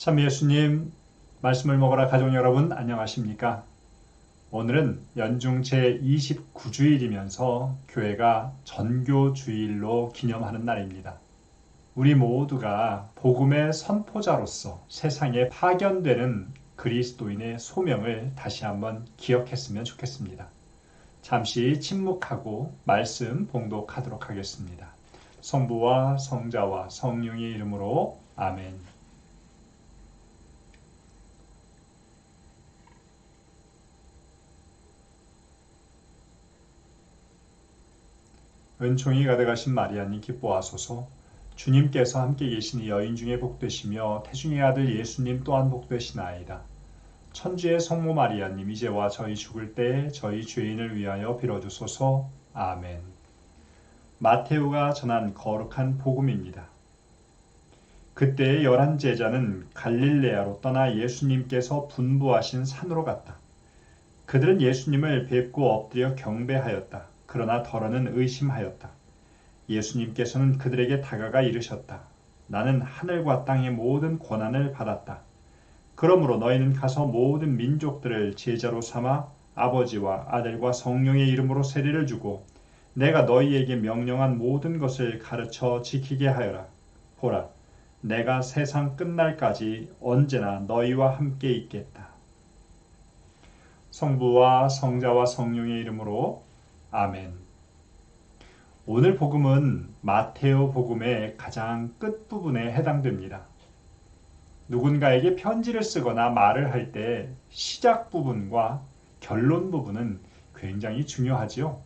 참 예수님 말씀을 먹으라 가족 여러분 안녕하십니까? 오늘은 연중 제29주일이면서 교회가 전교주일로 기념하는 날입니다. 우리 모두가 복음의 선포자로서 세상에 파견되는 그리스도인의 소명을 다시 한번 기억했으면 좋겠습니다. 잠시 침묵하고 말씀 봉독하도록 하겠습니다. 성부와 성자와 성령의 이름으로 아멘. 은총이 가득하신 마리아님 기뻐하소서. 주님께서 함께 계시니 여인 중에 복되시며 태중의 아들 예수님 또한 복되시나이다. 천주의 성모 마리아님 이제와 저희 죽을 때에 저희 죄인을 위하여 빌어주소서. 아멘. 마테오가 전한 거룩한 복음입니다. 그때 11 제자는 갈릴레아로 떠나 예수님께서 분부하신 산으로 갔다. 그들은 예수님을 뵙고 엎드려 경배하였다. 그러나 더러는 의심하였다. 예수님께서는 그들에게 다가가 이르셨다. 나는 하늘과 땅의 모든 권한을 받았다. 그러므로 너희는 가서 모든 민족들을 제자로 삼아 아버지와 아들과 성령의 이름으로 세례를 주고 내가 너희에게 명령한 모든 것을 가르쳐 지키게 하여라. 보라, 내가 세상 끝날까지 언제나 너희와 함께 있겠다. 성부와 성자와 성령의 이름으로 아멘. 오늘 복음은 마테오 복음의 가장 끝부분에 해당됩니다. 누군가에게 편지를 쓰거나 말을 할 때 시작 부분과 결론 부분은 굉장히 중요하지요.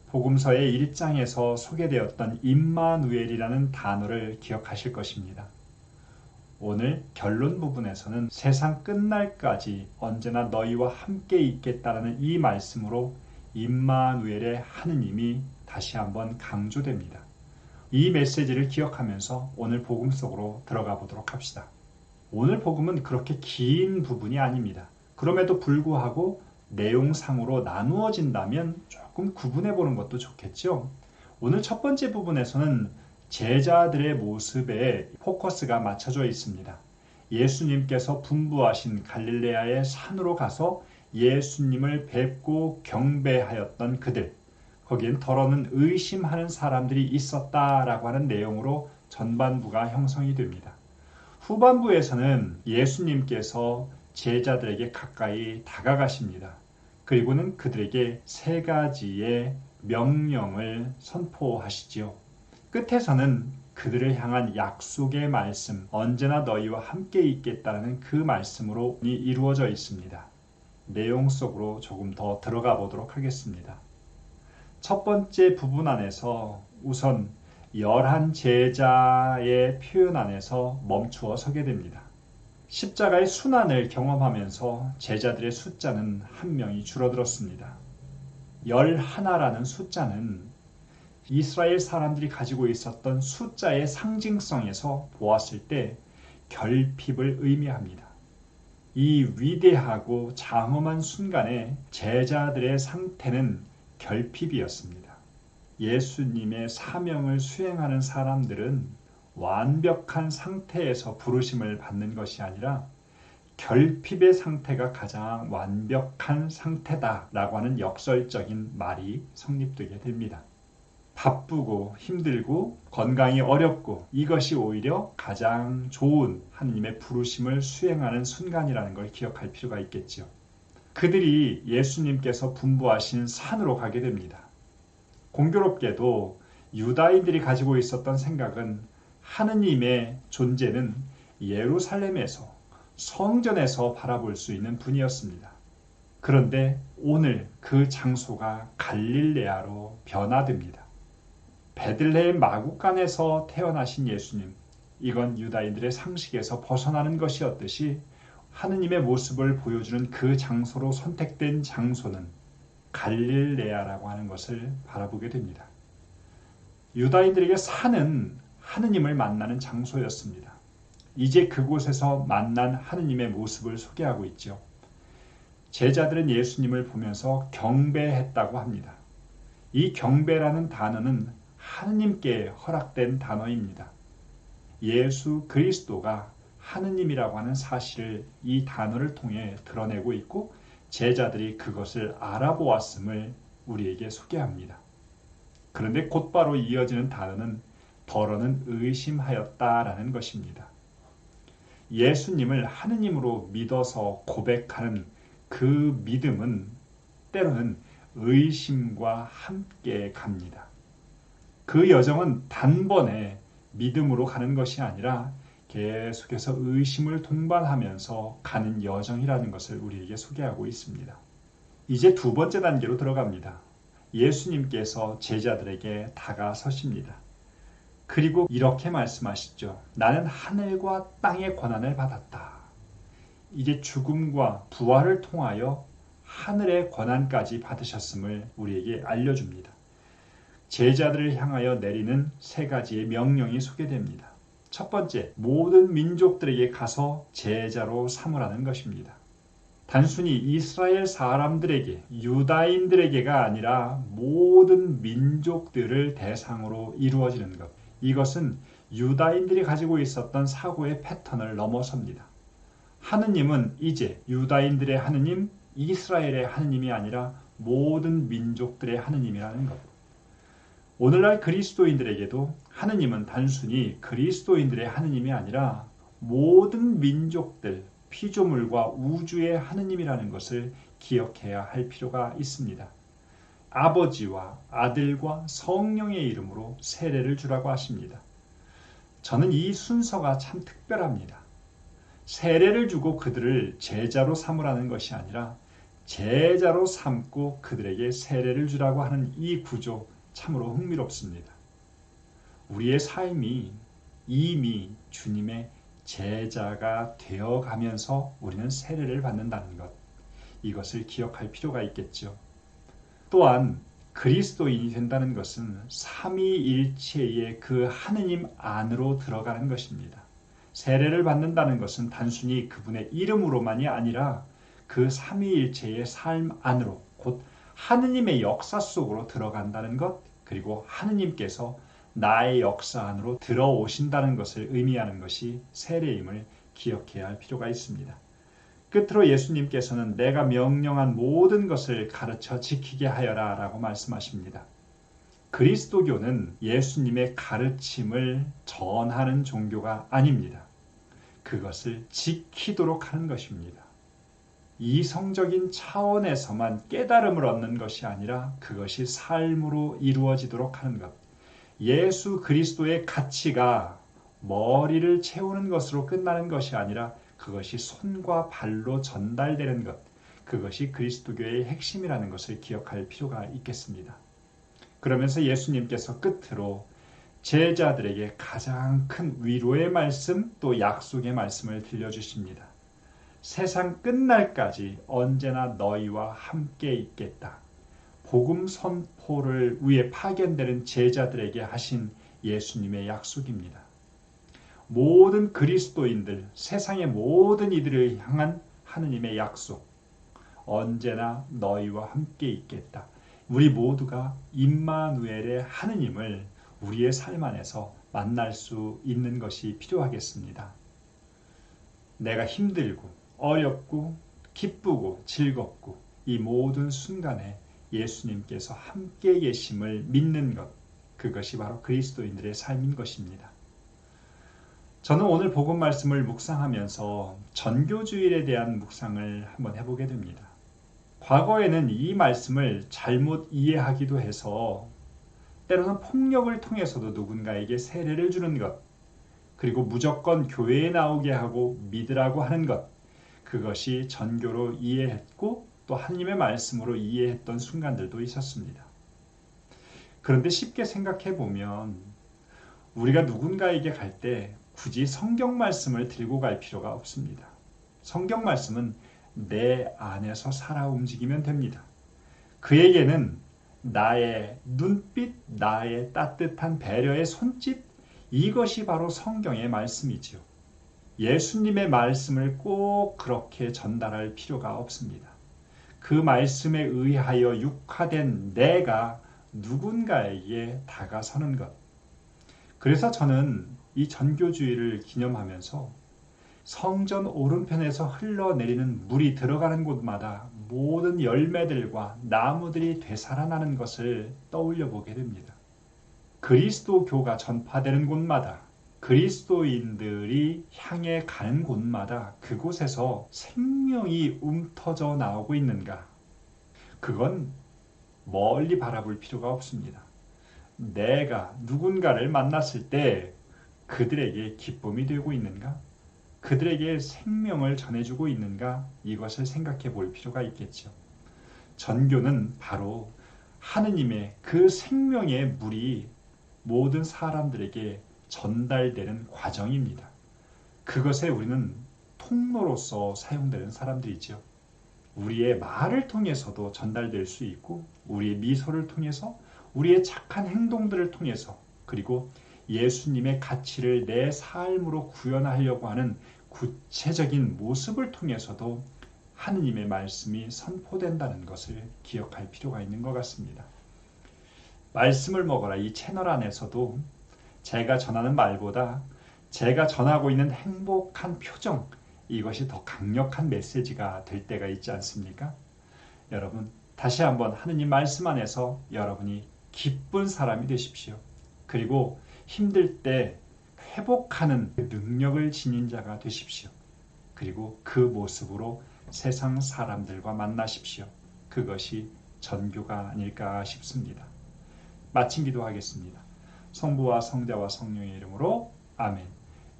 복음서의 1장에서 소개되었던 임마누엘이라는 단어를 기억하실 것입니다. 오늘 결론 부분에서는 세상 끝날까지 언제나 너희와 함께 있겠다라는 이 말씀으로 임마누엘의 하느님이 다시 한번 강조됩니다. 이 메시지를 기억하면서 오늘 복음 속으로 들어가 보도록 합시다. 오늘 복음은 그렇게 긴 부분이 아닙니다. 그럼에도 불구하고 내용상으로 나누어진다면 조금 구분해 보는 것도 좋겠죠. 오늘 첫 번째 부분에서는 제자들의 모습에 포커스가 맞춰져 있습니다. 예수님께서 분부하신 갈릴레아의 산으로 가서 예수님을 뵙고 경배하였던 그들, 거기엔 더러는 의심하는 사람들이 있었다라고 하는 내용으로 전반부가 형성이 됩니다. 후반부에서는 예수님께서 제자들에게 가까이 다가가십니다. 그리고는 그들에게 3가지의 명령을 선포하시지요. 끝에서는 그들을 향한 약속의 말씀, 언제나 너희와 함께 있겠다는 그 말씀으로 이루어져 있습니다. 내용 속으로 조금 더 들어가 보도록 하겠습니다. 첫 번째 부분 안에서 우선 11 제자의 표현 안에서 멈추어 서게 됩니다. 십자가의 순환을 경험하면서 제자들의 숫자는 1명이 줄어들었습니다. 11라는 숫자는 이스라엘 사람들이 가지고 있었던 숫자의 상징성에서 보았을 때 결핍을 의미합니다. 이 위대하고 장엄한 순간에 제자들의 상태는 결핍이었습니다. 예수님의 사명을 수행하는 사람들은 완벽한 상태에서 부르심을 받는 것이 아니라 결핍의 상태가 가장 완벽한 상태다라고 하는 역설적인 말이 성립되게 됩니다. 바쁘고 힘들고 건강이 어렵고 이것이 오히려 가장 좋은 하느님의 부르심을 수행하는 순간이라는 걸 기억할 필요가 있겠죠. 그들이 예수님께서 분부하신 산으로 가게 됩니다. 공교롭게도 유다인들이 가지고 있었던 생각은 하느님의 존재는 예루살렘에서 성전에서 바라볼 수 있는 분이었습니다. 그런데 오늘 그 장소가 갈릴레아로 변화됩니다. 베들레헴 마구간에서 태어나신 예수님, 이건 유다인들의 상식에서 벗어나는 것이었듯이 하느님의 모습을 보여주는 그 장소로 선택된 장소는 갈릴레아라고 하는 것을 바라보게 됩니다. 유다인들에게 산은 하느님을 만나는 장소였습니다. 이제 그곳에서 만난 하느님의 모습을 소개하고 있죠. 제자들은 예수님을 보면서 경배했다고 합니다. 이 경배라는 단어는 하느님께 허락된 단어입니다. 예수 그리스도가 하느님이라고 하는 사실을 이 단어를 통해 드러내고 있고 제자들이 그것을 알아보았음을 우리에게 소개합니다. 그런데 곧바로 이어지는 단어는 더러는 의심하였다라는 것입니다. 예수님을 하느님으로 믿어서 고백하는 그 믿음은 때로는 의심과 함께 갑니다. 그 여정은 단번에 믿음으로 가는 것이 아니라 계속해서 의심을 동반하면서 가는 여정이라는 것을 우리에게 소개하고 있습니다. 이제 두 번째 단계로 들어갑니다. 예수님께서 제자들에게 다가서십니다. 그리고 이렇게 말씀하시죠. 나는 하늘과 땅의 권한을 받았다. 이제 죽음과 부활을 통하여 하늘의 권한까지 받으셨음을 우리에게 알려줍니다. 제자들을 향하여 내리는 세 가지의 명령이 소개됩니다. 첫 번째, 모든 민족들에게 가서 제자로 삼으라는 것입니다. 단순히 이스라엘 사람들에게, 유다인들에게가 아니라 모든 민족들을 대상으로 이루어지는 것. 이것은 유다인들이 가지고 있었던 사고의 패턴을 넘어섭니다. 하느님은 이제 유다인들의 하느님, 이스라엘의 하느님이 아니라 모든 민족들의 하느님이라는 것. 오늘날 그리스도인들에게도 하느님은 단순히 그리스도인들의 하느님이 아니라 모든 민족들, 피조물과 우주의 하느님이라는 것을 기억해야 할 필요가 있습니다. 아버지와 아들과 성령의 이름으로 세례를 주라고 하십니다. 저는 이 순서가 참 특별합니다. 세례를 주고 그들을 제자로 삼으라는 것이 아니라 제자로 삼고 그들에게 세례를 주라고 하는 이 구조 참으로 흥미롭습니다. 우리의 삶이 이미 주님의 제자가 되어가면서 우리는 세례를 받는다는 것, 이것을 기억할 필요가 있겠죠. 또한 그리스도인이 된다는 것은 삼위일체의 그 하느님 안으로 들어가는 것입니다. 세례를 받는다는 것은 단순히 그분의 이름으로만이 아니라 그 삼위일체의 삶 안으로, 곧 하느님의 역사 속으로 들어간다는 것, 그리고 하느님께서 나의 역사 안으로 들어오신다는 것을 의미하는 것이 세례임을 기억해야 할 필요가 있습니다. 끝으로 예수님께서는 내가 명령한 모든 것을 가르쳐 지키게 하여라 라고 말씀하십니다. 그리스도교는 예수님의 가르침을 전하는 종교가 아닙니다. 그것을 지키도록 하는 것입니다. 이성적인 차원에서만 깨달음을 얻는 것이 아니라 그것이 삶으로 이루어지도록 하는 것. 예수 그리스도의 가치가 머리를 채우는 것으로 끝나는 것이 아니라 그것이 손과 발로 전달되는 것. 그것이 그리스도교의 핵심이라는 것을 기억할 필요가 있겠습니다. 그러면서 예수님께서 끝으로 제자들에게 가장 큰 위로의 말씀 또 약속의 말씀을 들려주십니다. 세상 끝날까지 언제나 너희와 함께 있겠다. 복음 선포를 위해 파견되는 제자들에게 하신 예수님의 약속입니다. 모든 그리스도인들, 세상의 모든 이들을 향한 하느님의 약속. 언제나 너희와 함께 있겠다. 우리 모두가 임마누엘의 하느님을 우리의 삶 안에서 만날 수 있는 것이 필요하겠습니다. 내가 힘들고 어렵고 기쁘고 즐겁고 이 모든 순간에 예수님께서 함께 계심을 믿는 것, 그것이 바로 그리스도인들의 삶인 것입니다. 저는 오늘 복음 말씀을 묵상하면서 전교주일에 대한 묵상을 한번 해보게 됩니다. 과거에는 이 말씀을 잘못 이해하기도 해서 때로는 폭력을 통해서도 누군가에게 세례를 주는 것, 그리고 무조건 교회에 나오게 하고 믿으라고 하는 것, 그것이 전교로 이해했고 또 하나님의 말씀으로 이해했던 순간들도 있었습니다. 그런데 쉽게 생각해 보면 우리가 누군가에게 갈 때 굳이 성경 말씀을 들고 갈 필요가 없습니다. 성경 말씀은 내 안에서 살아 움직이면 됩니다. 그에게는 나의 눈빛, 나의 따뜻한 배려의 손짓, 이것이 바로 성경의 말씀이지요. 예수님의 말씀을 꼭 그렇게 전달할 필요가 없습니다. 그 말씀에 의하여 육화된 내가 누군가에게 다가서는 것. 그래서 저는 이 전교주의를 기념하면서 성전 오른편에서 흘러내리는 물이 들어가는 곳마다 모든 열매들과 나무들이 되살아나는 것을 떠올려 보게 됩니다. 그리스도교가 전파되는 곳마다, 그리스도인들이 향해 가는 곳마다 그곳에서 생명이 움터져 나오고 있는가? 그건 멀리 바라볼 필요가 없습니다. 내가 누군가를 만났을 때 그들에게 기쁨이 되고 있는가? 그들에게 생명을 전해주고 있는가? 이것을 생각해 볼 필요가 있겠죠. 전교는 바로 하느님의 그 생명의 물이 모든 사람들에게 전달되는 과정입니다. 그것에 우리는 통로로서 사용되는 사람들이죠. 우리의 말을 통해서도 전달될 수 있고, 우리의 미소를 통해서, 우리의 착한 행동들을 통해서, 그리고 예수님의 가치를 내 삶으로 구현하려고 하는 구체적인 모습을 통해서도 하느님의 말씀이 선포된다는 것을 기억할 필요가 있는 것 같습니다. 말씀을 먹어라 이 채널 안에서도 제가 전하는 말보다 제가 전하고 있는 행복한 표정, 이것이 더 강력한 메시지가 될 때가 있지 않습니까? 여러분, 다시 한번 하느님 말씀 안에서 여러분이 기쁜 사람이 되십시오. 그리고 힘들 때 회복하는 능력을 지닌 자가 되십시오. 그리고 그 모습으로 세상 사람들과 만나십시오. 그것이 전교가 아닐까 싶습니다. 마친 기도하겠습니다. 성부와 성자와 성령의 이름으로 아멘.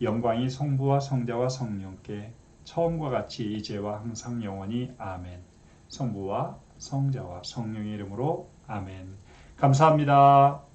영광이 성부와 성자와 성령께 처음과 같이 이제와 항상 영원히 아멘. 성부와 성자와 성령의 이름으로 아멘. 감사합니다.